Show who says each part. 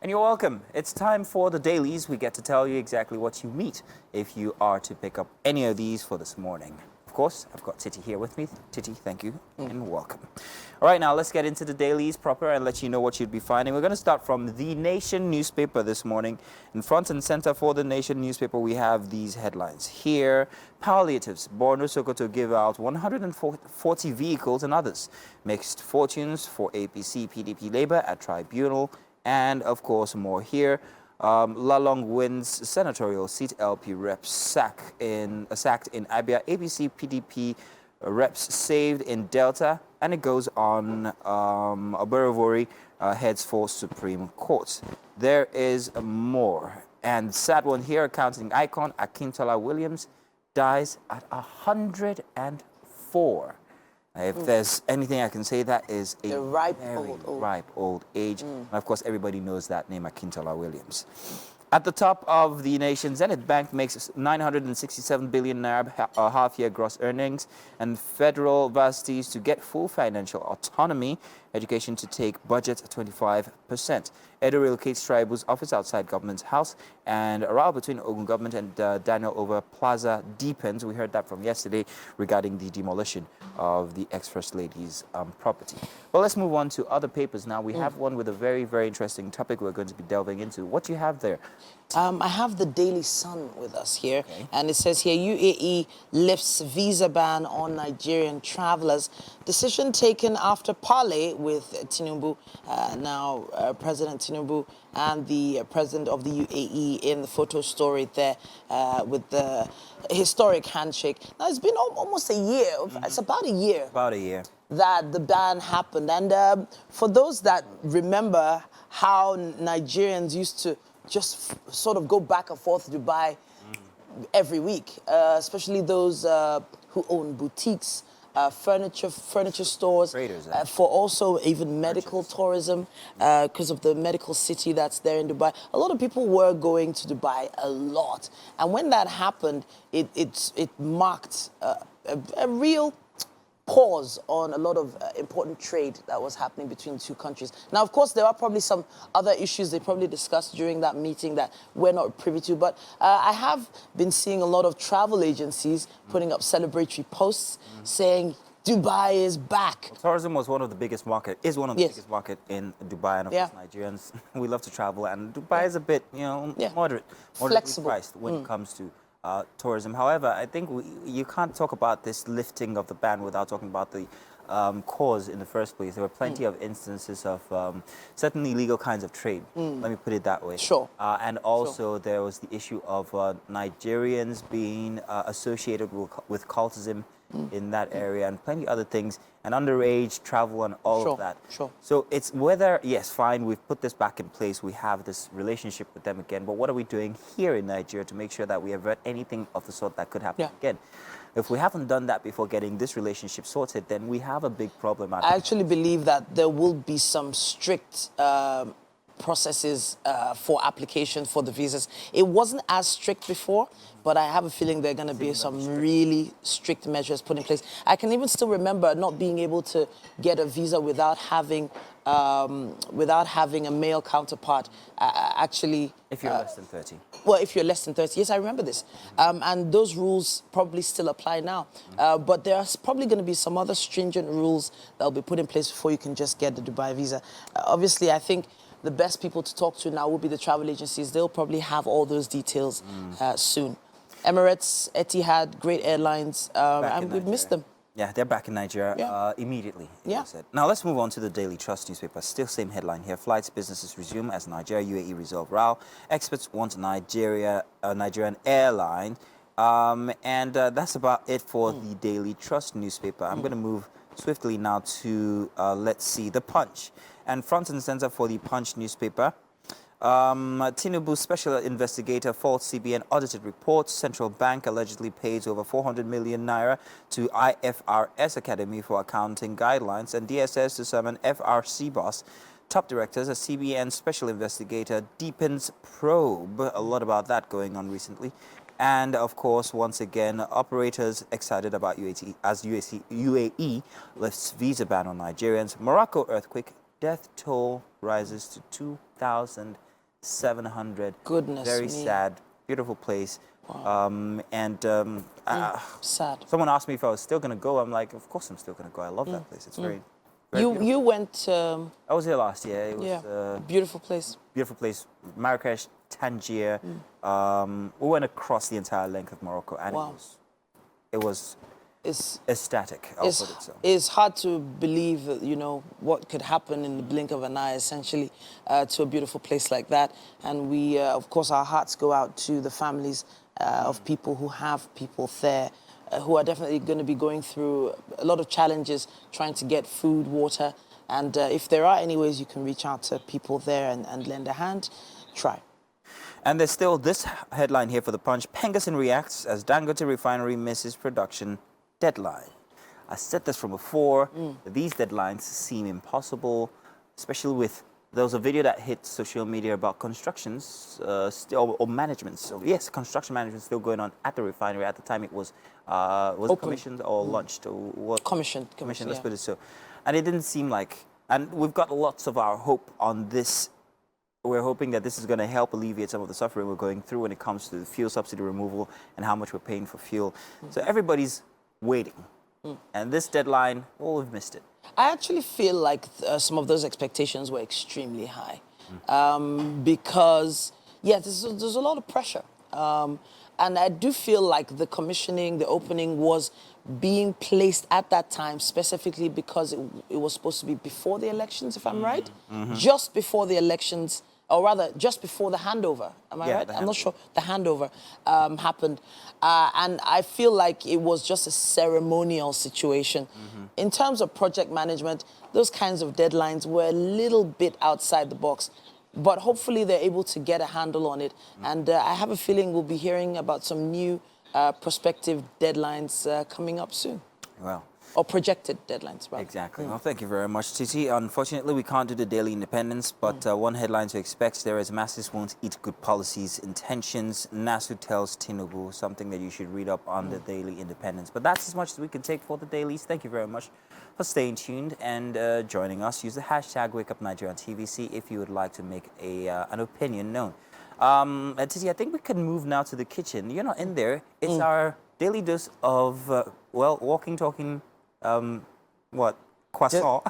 Speaker 1: And you're welcome. It's time for the dailies. We get to tell you exactly what you meet if you are to pick up any of these for this morning. Of course, I've got Titi here with me. Titi, thank you and welcome. All right, now let's get into the dailies proper and let you know what you'd be finding. We're going to start from The Nation newspaper this morning. In front and center for The Nation newspaper, we have these headlines here. Palliatives. Borno Sokoto give out 140 vehicles and others. Mixed fortunes for APC, PDP Labour at tribunal. And, of course, more here. Lalong wins senatorial seat. LP reps sacked in Abia. APC PDP reps saved in Delta. And it goes on. Oberovori heads for Supreme Court. There is more. And sad one here, accounting icon Akintola Williams dies at 104. If there's anything I can say, that is a
Speaker 2: ripe
Speaker 1: old age. And of course, everybody knows that name, Akintola Williams. At the top of The Nation, Zenith Bank makes 967 billion naira half-year gross earnings, and federal varsities to get full financial autonomy. Education to take budget 25%. Edo relocates tribals office outside government's house, and a row between Ogun government and Daniel over Plaza deepens. We heard that from yesterday regarding the demolition of the ex-First Lady's property. Well, let's move on to other papers now. We have one with a very, very interesting topic we're going to be delving into. What do you have there?
Speaker 2: I have the Daily Sun with us here, and it says here, UAE lifts visa ban on Nigerian travelers. Decision taken after parley with Tinubu, President Tinubu and the president of the UAE in the photo story there with the historic handshake. Now, it's been almost a year. It's about a year.
Speaker 1: About a year.
Speaker 2: That the ban happened. And for those that remember how Nigerians used to just sort of go back and forth to Dubai every week, especially those who own boutiques, furniture stores,
Speaker 1: Traders,
Speaker 2: for also even medical tourism, because of the medical city that's there in Dubai. A lot of people were going to Dubai a lot. And when that happened, it marked a real pause on a lot of important trade that was happening between the two countries. Now, of course, there are probably some other issues they probably discussed during that meeting that we're not privy to, but I have been seeing a lot of travel agencies putting up celebratory posts saying Dubai is back.
Speaker 1: Well, tourism was one of the biggest market, is one of the biggest market in Dubai, and of course Nigerians, we love to travel, and Dubai is a bit, moderately
Speaker 2: flexible
Speaker 1: priced when it comes to tourism. However, I think you can't talk about this lifting of the ban without talking about the cause in the first place. There were plenty of instances of certain illegal kinds of trade. Let me put it that way.
Speaker 2: Sure.
Speaker 1: And also there was the issue of Nigerians being associated with cultism in that area and plenty other things, and underage travel and all of that.
Speaker 2: Sure.
Speaker 1: So it's whether, yes, fine, we've put this back in place, we have this relationship with them again, but what are we doing here in Nigeria to make sure that we avert anything of the sort that could happen again? If we haven't done that before getting this relationship sorted, then we have a big problem.
Speaker 2: I actually believe that there will be some strict processes for application for the visas. It wasn't as strict before, but I have a feeling there are going to be some really strict measures put in place. I can even still remember not being able to get a visa without having a male counterpart actually.
Speaker 1: If you're less than 30.
Speaker 2: Well, if you're less than 30. Yes, I remember this. And those rules probably still apply now. But there's probably going to be some other stringent rules that will be put in place before you can just get the Dubai visa. Obviously, I think the best people to talk to now will be the travel agencies. They'll probably have all those details soon. Emirates, Etihad, great airlines, and we've missed them.
Speaker 1: Yeah, they're back in Nigeria immediately. Now let's move on to the Daily Trust newspaper. Still same headline here. Flights, businesses resume as Nigeria, UAE resolve row. Experts want Nigerian airline. That's about it for the Daily Trust newspaper. I'm going to move swiftly now to, let's see, The Punch. And front and center for The Punch newspaper. Tinubu special investigator faults CBN audited reports. Central Bank allegedly pays over 400 million naira to IFRS Academy for accounting guidelines, and DSS to summon FRC boss. Top directors, a CBN special investigator deepens probe. A lot about that going on recently. And of course, once again, operators excited about UAE lifts visa ban on Nigerians. Morocco earthquake, death toll rises to 2,000 700.
Speaker 2: Goodness
Speaker 1: Very
Speaker 2: me.
Speaker 1: sad, beautiful place.
Speaker 2: Sad.
Speaker 1: Someone asked me if I was still going to go. I'm like, of course I'm still going to go. I love that place. It's very, very beautiful.
Speaker 2: You went.
Speaker 1: I was here last year. It was
Speaker 2: Yeah. Beautiful place.
Speaker 1: beautiful place. Marrakesh, Tangier. We went across the entire length of Morocco, and
Speaker 2: Wow.
Speaker 1: it was
Speaker 2: It's
Speaker 1: ecstatic. I'll put it so.
Speaker 2: it's hard to believe, you know, what could happen in the blink of an eye, essentially, to a beautiful place like that. And we, of course, our hearts go out to the families of people who have people there, who are definitely going to be going through a lot of challenges trying to get food, water. And if there are any ways you can reach out to people there and lend a hand, try.
Speaker 1: And there's still this headline here for the Punch. Pengasin reacts as Dangote refinery misses production deadline. I said this from before. These deadlines seem impossible, especially with there was a video that hit social media about constructions or management. So yes, construction management still going on at the refinery. At the time, it was it commissioned or launched or what?
Speaker 2: Commissioned.
Speaker 1: Let's
Speaker 2: Yeah.
Speaker 1: put it so. And it didn't seem like. And we've got lots of our hope on this. We're hoping that this is going to help alleviate some of the suffering we're going through when it comes to the fuel subsidy removal and how much we're paying for fuel. So everybody's waiting. And this deadline, well, we've missed it.
Speaker 2: I actually feel like some of those expectations were extremely high because, yeah, there's a lot of pressure. And I do feel like the commissioning, the opening was being placed at that time specifically because it was supposed to be before the elections, if I'm right? Just before the elections, or rather, just before the handover. Am I right? I'm not sure. The handover happened. And I feel like it was just a ceremonial situation. In terms of project management, those kinds of deadlines were a little bit outside the box. But hopefully they're able to get a handle on it. And I have a feeling we'll be hearing about some new prospective deadlines coming up soon.
Speaker 1: Well.
Speaker 2: Or projected deadlines, right?
Speaker 1: Exactly. Well, thank you very much, Titi. Unfortunately, we can't do the Daily Independence, but one headline to expect there is masses won't eat good policies intentions. NASU tells Tinubu, something that you should read up on the Daily Independence. But that's as much as we can take for the dailies. Thank you very much for staying tuned and joining us. Use the hashtag WakeUpNigeria on TVC if you would like to make an opinion known. And Titi, I think we can move now to the kitchen. You're not in there. It's our daily dose of, well, walking, talking, croissant.